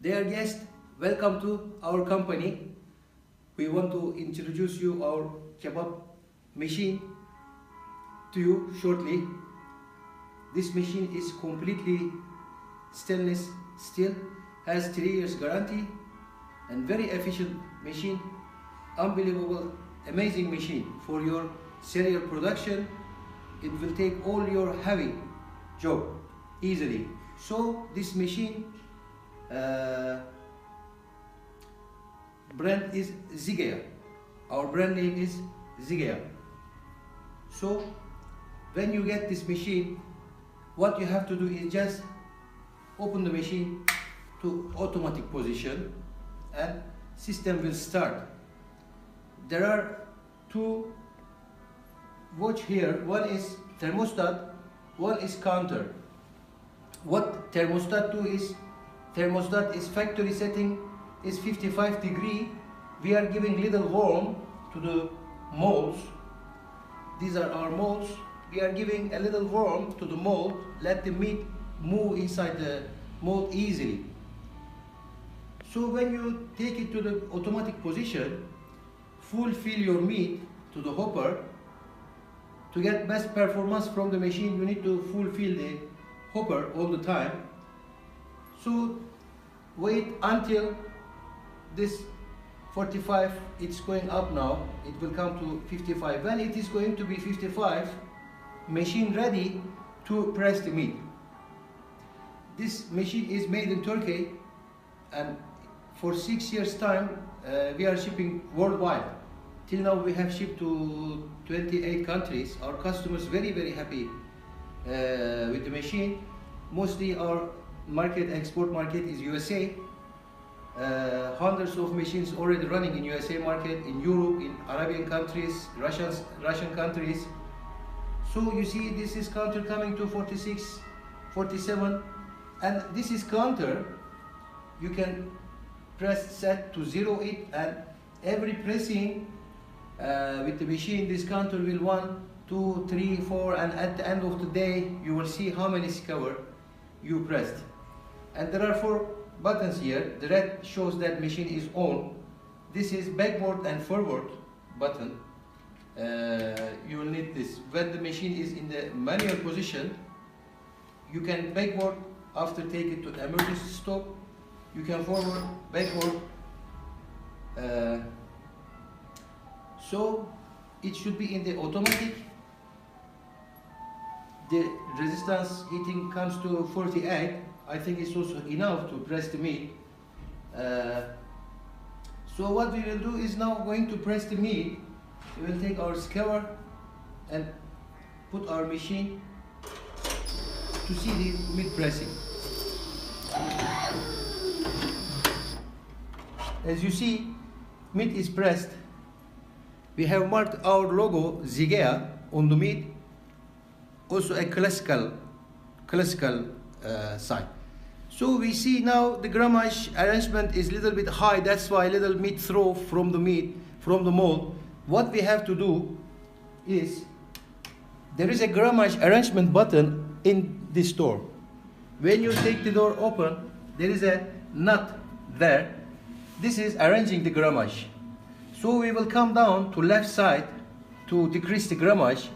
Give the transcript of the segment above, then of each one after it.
Dear guest, welcome to our company. We want to introduce you our kebab machine to you shortly. This machine is completely stainless steel, has 3 years guarantee, and very efficient machine. Unbelievable, amazing machine for your serial production. It will take all your heavy job easily. So this machine brand is Zigea. Our brand name is Zigea. So when you get this machine, what you have to do is just open the machine to automatic position and system will start. There are two watch here. One is thermostat, one is counter. What thermostat do is, thermostat is factory setting is 55 degree. We are giving little warm to the molds. These are our molds. We are giving a little warm to the mold, let the meat move inside the mold easily. So when you take it to the automatic position, fulfill your meat to the hopper. To get best performance from the machine, you need to fulfill the hopper all the time. So wait until this 45, it's going up now, it will come to 55. When it is going to be 55, machine ready to press the meat. This machine is made in Turkey, and for 6 years time we are shipping worldwide. Till now we have shipped to 28 countries. Our customers very happy with the machine. Mostly our market, export market is USA. Hundreds of machines already running in USA market, in Europe, in Arabian countries, Russian countries. So you see this is counter coming to 46, 47, and this is counter. You can press set to 08, and every pressing with the machine, this counter will 1, 2, 3, 4, and at the end of the day you will see how many skewer you pressed. And there are 4 buttons here. The red shows that machine is on. This is backward and forward button. You will need this. When the machine is in the manual position, you can backward after take it to the emergency stop. You can forward, backward. So it should be in the automatic. The resistance heating comes to 48. I think it's also enough to press the meat. So what we will do is now going to press the meat. We will take our skewer and put our machine to see the meat pressing. As you see, meat is pressed. We have marked our logo Zigea on the meat, also a classical sign. So we see now the grammage arrangement is a little bit high. That's why little meat throw from the meat from the mold. What we have to do is, there is a grammage arrangement button in this door. When you take the door open, there is a nut there. This is arranging the grammage. So we will come down to left side to decrease the grammage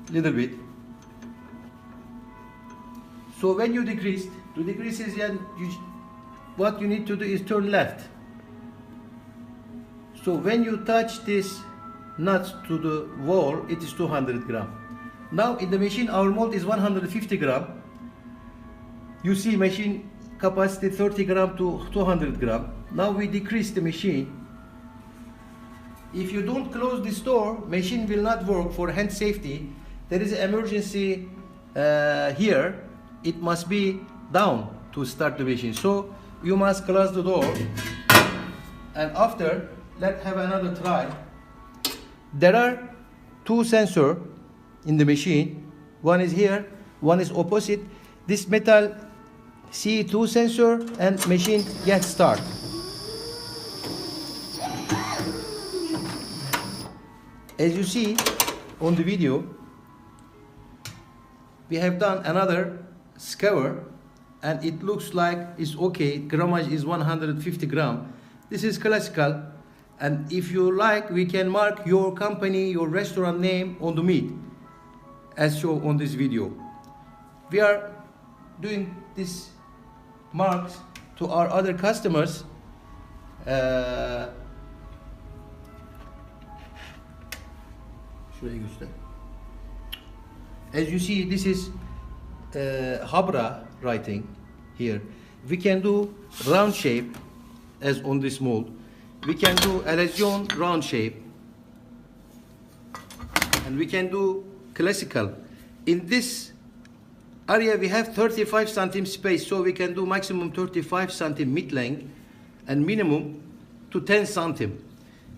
a little bit. So when you decrease, to decrease is what you need to do is turn left. So when you touch this nut to the wall, it is 200 gram. Now in the machine our mold is 150 gram. You see machine capacity 30 gram to 200 gram. Now we decrease the machine. If you don't close this door, machine will not work for hand safety. There is an emergency here. It must be down to start the machine. So you must close the door. And after, let's have another try. There are 2 sensors in the machine. One is here, one is opposite. This metal C2 sensor and machine gets start. As you see on the video, we have done another skewer and it looks like it's okay. Grammage is 150 gram. This is classical, and if you like, we can mark your company, your restaurant name on the meat, as shown on this video. We are doing this marks to our other customers. Şuraya göster. As you see, this is Habra writing here. We can do round shape as on this mold. We can do Elysion round shape, and we can do classical. In this area we have 35 cm space, so we can do maximum 35 cm mid length and minimum to 10 cm.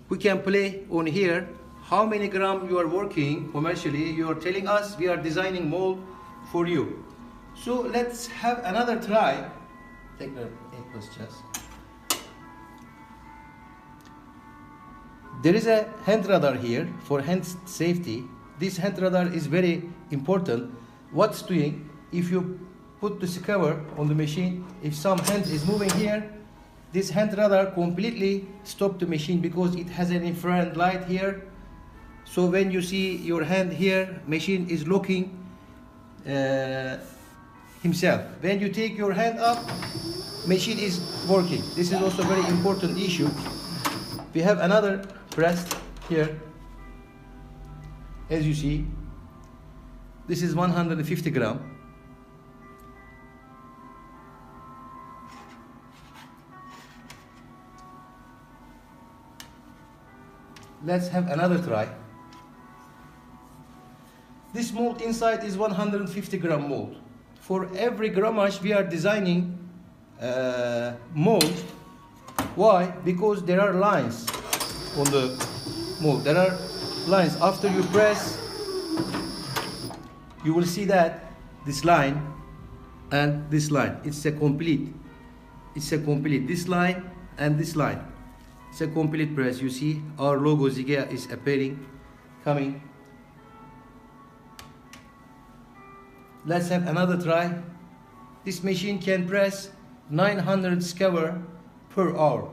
We can play on here how many gram you are working commercially. You are telling us, we are designing mold for you. So let's have another try. Take the A+ chest. There is a hand radar here for hand safety. This hand radar is very important. What's doing, if you put the skewer on the machine, if some hand is moving here, this hand radar completely stop the machine because it has an infrared light here. So when you see your hand here, machine is locking himself. When you take your hand up, machine is working. This is also a very important issue. We have another press here. As you see, this is 150 gram. Let's have another try. This mold inside is 150 gram mold. For every grammage we are designing mold. Why? Because there are lines on the mold. There are lines. After you press, you will see that this line and this line. It's a complete. This line and this line. It's a complete press. You see our logo Zigea is appearing, coming. Let's have another try. This machine can press 900 skewer per hour.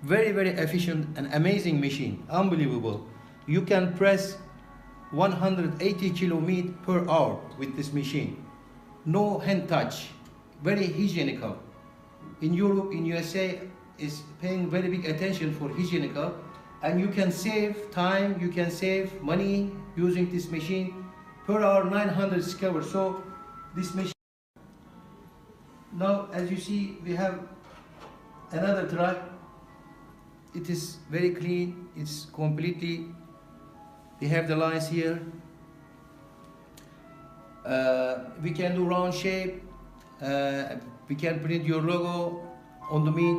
Very, very efficient and amazing machine. Unbelievable. You can press 180 kilo meat per hour with this machine. No hand touch. Very hygienical. In Europe, in USA, is paying very big attention for hygienical, and you can save time, you can save money using this machine. Per hour 900 skewer. So this machine. Now as you see, we have another try. It is very clean. It's completely, we have the lines here. We can do round shape. We can print your logo on the meat.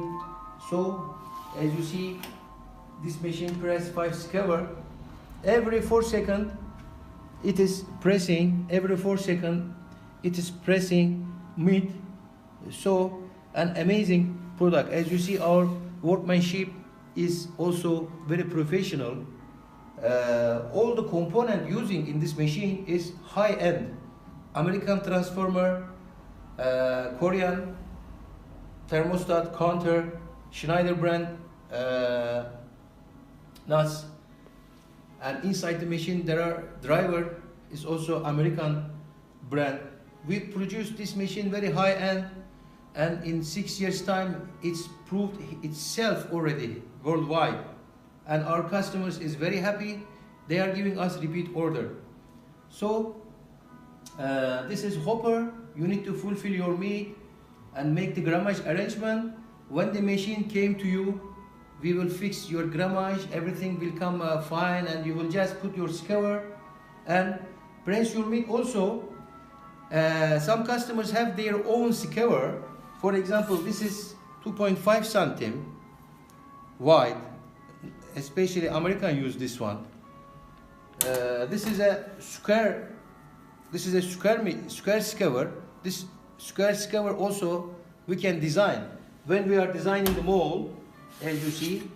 So as you see, this machine press 5 skewer. Every 4 seconds it is pressing. Every 4 seconds it is pressing meat. So an amazing product. As you see, our workmanship is also very professional. All the component using in this machine is high-end. American transformer, Korean thermostat, counter, Schneider brand nuts. And inside the machine there are driver, is also American brand. We produce this machine very high end, and in 6 years time it's proved itself already worldwide, and our customers is very happy. They are giving us repeat order. So this is hopper. You need to fulfill your meat and make the grammage arrangement. When the machine came to you, we will fix your grammage, everything will come fine, and you will just put your skewer and press your meat. Also, some customers have their own skewer. For example, this is 2.5 cm wide, especially American use this one. This is a square. This is a square skewer. This square skewer also we can design. When we are designing the mold, as you see,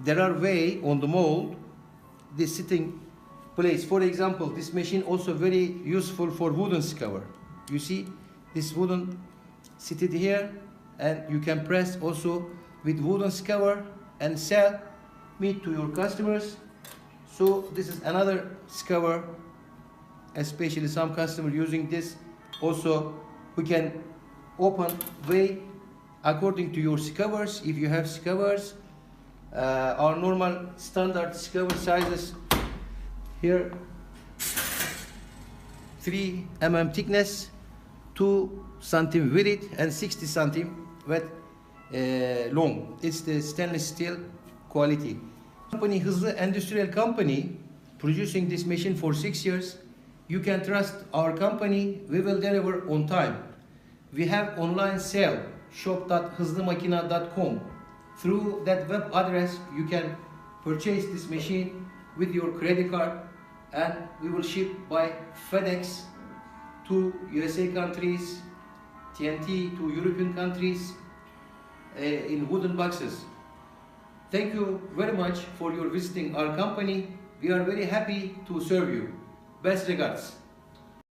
there are way on the mold, this sitting place. For example, this machine also very useful for wooden skewer. You see, this wooden seated here, and you can press also with wooden skewer and sell meat to your customers. So this is another skewer, especially some customer using this. Also, we can open way according to your skewers. If you have skewers, our normal standard skewer sizes here, 3 mm thickness, 2 cm width, and 60 cm width long. It's the stainless steel quality. Company hızlı industrial company producing this machine for 6 years. You can trust our company. We will deliver on time. We have online sale shop.hızlımakina.com. Through that web address you can purchase this machine with your credit card, and we will ship by FedEx to USA countries, TNT to European countries in wooden boxes. Thank you very much for your visiting our company. We are very happy to serve you. Best regards.